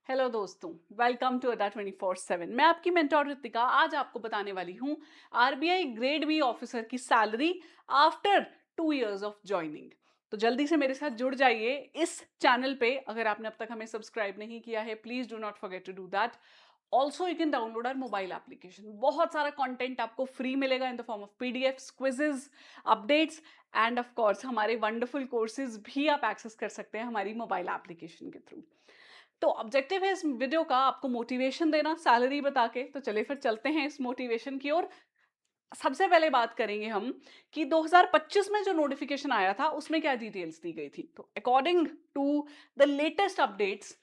Hello दोस्तों, welcome to अड्डा 24/7। मैं आपकी मेंटोर रितिका आज आपको बताने वाली हूँ आरबीआई ग्रेड बी ऑफिसर की salary after 2 years of joining. तो जल्दी से मेरे साथ जुड़ जाइए इस चैनल पे। अगर आपने अब तक हमें सब्सक्राइब नहीं किया है, please do not forget to do that. Also you can download our mobile application. बहुत सारा कंटेंट आपको फ्री मिलेगा in the form of PDF, quizzes, updates and of course हमारे वंडरफुल कोर्सेज भी आप एक्सेस कर सकते हैं हमारी मोबाइल एप्लीकेशन के थ्रू। तो ऑब्जेक्टिव है इस वीडियो का आपको मोटिवेशन देना सैलरी बता के। तो चलिए फिर चलते हैं इस मोटिवेशन की ओर। सबसे पहले बात करेंगे हम कि 2025 में जो नोटिफिकेशन आया था उसमें क्या डिटेल्स दी गई थी। तो according to the latest updates,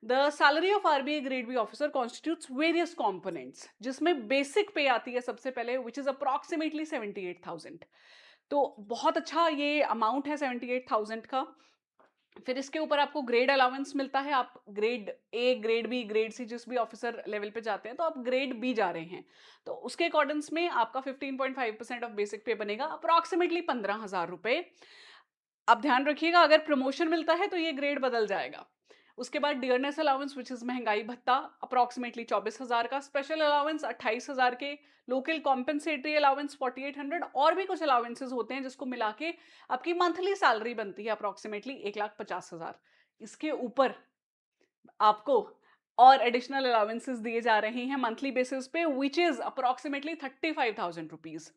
the salary of RBI grade B officer constitutes various components, जिसमें बेसिक पे आती है सबसे पहले, विच इज अप्रॉक्सीमेटली 78,000। तो बहुत अच्छा ये अमाउंट है 78,000 का। फिर इसके ऊपर आपको ग्रेड अलाउंस मिलता है। आप grade A, grade B, grade C जिस भी ऑफिसर लेवल पे जाते हैं तो आप ग्रेड बी जा रहे हैं, तो उसके अकॉर्डिंग्स में आपका 15.5% ऑफ बेसिक पे बनेगा, अप्रॉक्सीमेटली 15,000 रुपए। अब ध्यान रखिएगा, अगर प्रमोशन मिलता है तो ये ग्रेड बदल जाएगा। उसके बाद डियरनेस अलाउंस विच इज महंगाई भत्ता, अप्रॉक्सीमेटली 24,000 का। स्पेशल अलाउंस 28,000 के। Local compensatory allowance 4800। और भी कुछ अलाउंसेस होते हैं जिसको मिला के आपकी मंथली सैलरी बनती है अप्रॉक्सीमेटली 1,50,000। इसके ऊपर आपको और एडिशनल अलाउंसेस दिए जा रहे हैं मंथली बेसिस पे, विच इज अप्रॉक्सीमेटली 35,000 रुपीज।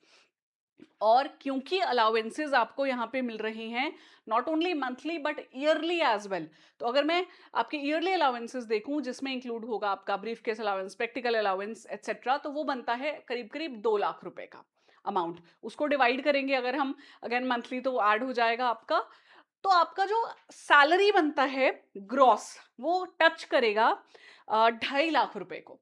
और क्योंकि अलाउंसेस आपको यहाँ पे मिल रही हैं not only monthly but yearly as well, तो अगर मैं आपके ईयरली अलाउंसेस देखूं जिसमें इंक्लूड होगा आपका brief case allowance, practical allowance etcetera, तो वो बनता है करीब करीब 2 लाख रुपए का अमाउंट। उसको डिवाइड करेंगे अगर हम, अगर मंथली, तो ऐड हो जाएगा आपका। तो आपका जो सैलरी बनता है ग्रॉस, वो टच करेगा 2.5 लाख रुपए को,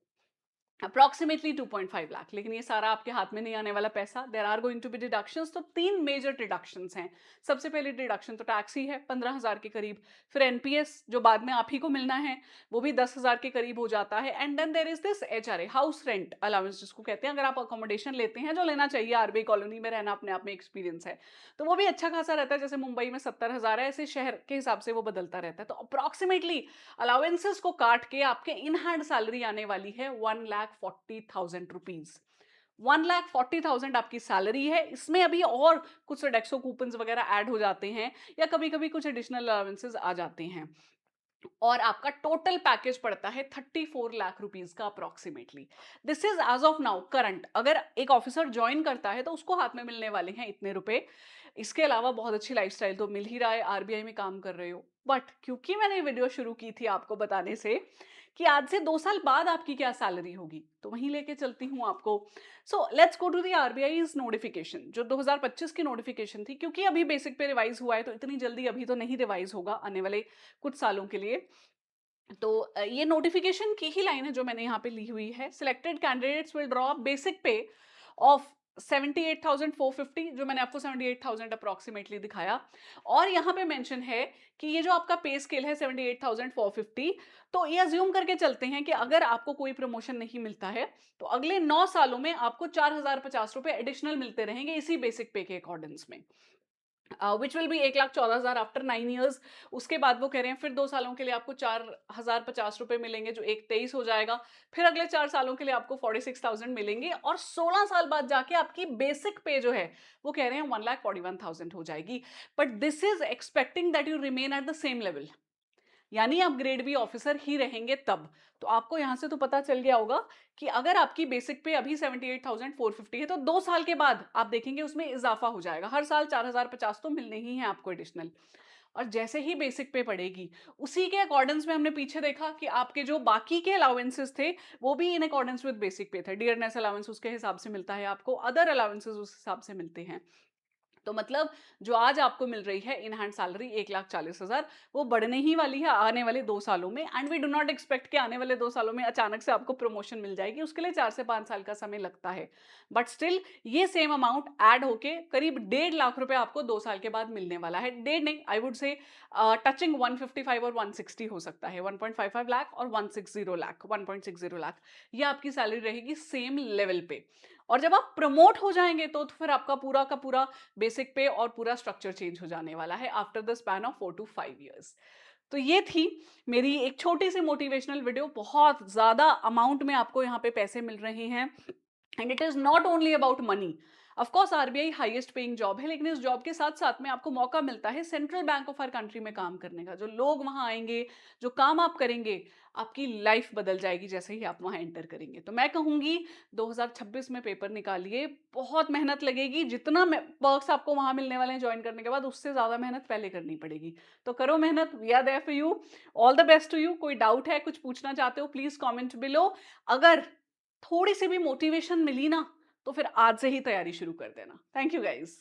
अप्रॉक्सीमेटली 2.5 लाख। लेकिन ये सारा आपके हाथ में नहीं आने वाला पैसा। There are going to be deductions. तो 3 मेजर डिडक्शंस हैं। सबसे पहले डिडक्शन तो टैक्स ही है 15,000 के करीब। फिर एनपीएस जो बाद में आप ही को मिलना है, वो भी 10,000 के करीब हो जाता है। And then there is this HRA, house rent allowance जिसको कहते हैं। अगर आप अकोमोडेशन लेते हैं, जो लेना चाहिए, आरबीआई कॉलोनी में रहना अपने आप में एक्सपीरियंस है, तो वो भी अच्छा खासा रहता है। जैसे मुंबई में 70,000 है, ऐसे शहर के हिसाब से वो बदलता रहता है। तो अप्रॉक्सीमेटली अलाउंसेस को काट के आपके इन हैंड सैलरी आने वाली है 1,40,000 रुपीज। 1,40,000 आपकी सैलरी है। इसमें अभी और कुछ सोडेक्सो कूपन्स वगैरह ऐड हो जाते हैं, या कभी कभी कुछ एडिशनल अलाउंसेस आ जाते हैं, और आपका टोटल पैकेज पड़ता है 34 लाख रुपीज का approximately. This is as of now current. अगर एक ऑफिसर ज्वाइन करता है तो उसको हाथ में मिलने वाले हैं इतने रुपए। इसके अलावा बहुत अच्छी लाइफस्टाइल तो मिल ही रहा है, आरबीआई में काम कर रहे हो। बट क्योंकि मैंने वीडियो शुरू की थी आपको बताने से कि आज से 2 साल बाद आपकी क्या सैलरी होगी, तो वहीं लेके चलती हूँ आपको। So let's go to the RBI notification जो 2025 की नोटिफिकेशन थी। क्योंकि अभी बेसिक पे रिवाइज हुआ है, तो इतनी जल्दी अभी तो नहीं रिवाइज होगा, आने वाले कुछ सालों के लिए। तो ये नोटिफिकेशन की ही लाइन है जो मैंने यहाँ पे ली हुई है। Selected candidates will draw basic पे ऑफ 78,450, जो मैंने आपको 78,000 अप्रोक्सीमेटली दिखाया। और यहाँ पे मेंशन है कि ये जो आपका पे स्केल है 78,450, तो ये अज्यूम करके चलते हैं कि अगर आपको कोई प्रमोशन नहीं मिलता है, तो अगले 9 सालों में आपको 4,050 रुपए एडिशनल मिलते रहेंगे इसी बेसिक पे के अकॉर्डिंग्स में, which will be 1,14,000 after 9 years. उसके बाद वो कह रहे हैं फिर 2 सालों के लिए आपको 4,050 रुपए मिलेंगे, जो एक 23 हो जाएगा। फिर अगले 4 सालों के लिए आपको 46,000 मिलेंगे, और 16 साल बाद जाके आपकी बेसिक पे जो है वो कह रहे हैं 1,41,000 हो जाएगी। But this is expecting that you remain at the same level, यानी आप ग्रेड बी ऑफिसर ही रहेंगे तब। तो आपको यहां से तो पता चल गया होगा कि अगर आपकी बेसिक पे अभी 78,450 है, तो 2 साल के बाद आप देखेंगे उसमें इजाफा हो जाएगा। हर साल 4,050 तो मिलने ही है आपको एडिशनल। और जैसे ही बेसिक पे पड़ेगी, उसी के अकॉर्डेंस में हमने पीछे देखा कि आपके जो बाकी के अलाउंसेस थे वो भी इन अकॉर्डेंस विद बेसिक पे थे। डियरनेस अलाउंस उसके हिसाब से मिलता है आपको, अदर अलाउंसेस उस हिसाब से मिलते हैं। तो मतलब जो आज आपको मिल रही है इन हैंड सैलरी 1,40,000, वो बढ़ने ही वाली है आने वाले 2 सालों में। And we do not expect कि आने वाले 2 सालों में अचानक से आपको प्रमोशन मिल जाएगी, उसके लिए 4 से 5 साल का समय लगता है। बट स्टिल ये सेम अमाउंट ऐड होके करीब 1.5 लाख रुपए आपको 2 साल के बाद मिलने वाला है। डेढ़ नहीं, आई वुड से टचिंग 155 और 160 हो सकता है। 1.55 लाख और 160 लाख, 1.60 लाख, ये आपकी सैलरी रहेगी सेम लेवल पे। और जब आप प्रमोट हो जाएंगे तो फिर आपका पूरा का पूरा बेसिक पे और पूरा स्ट्रक्चर चेंज हो जाने वाला है after the span of 4 to 5 years। तो ये थी मेरी एक छोटी-सी मोटिवेशनल वीडियो, बहुत ज़्यादा अमाउंट में आपको यहाँ पे पैसे मिल रहे हैं। And it is not only about money. Of course RBI highest paying job है, लेकिन इस जॉब के साथ साथ में आपको मौका मिलता है central bank of our country में काम करने का। जो लोग वहां आएंगे, जो काम आप करेंगे, आपकी लाइफ बदल जाएगी जैसे ही आप वहां एंटर करेंगे। तो मैं कहूंगी 2026 में पेपर निकालिए, बहुत मेहनत लगेगी। जितना पर्क्स आपको वहां मिलने वाले हैं ज्वाइन करने के बाद, उससे ज्यादा मेहनत पहले करनी पड़ेगी। तो करो मेहनत, we are there for you. All the best to you. कोई डाउट है, कुछ पूछना चाहते हो, प्लीज कॉमेंट बिलो। अगर थोड़ी सी भी मोटिवेशन मिली ना, तो फिर आज से ही तैयारी शुरू कर देना। Thank you guys.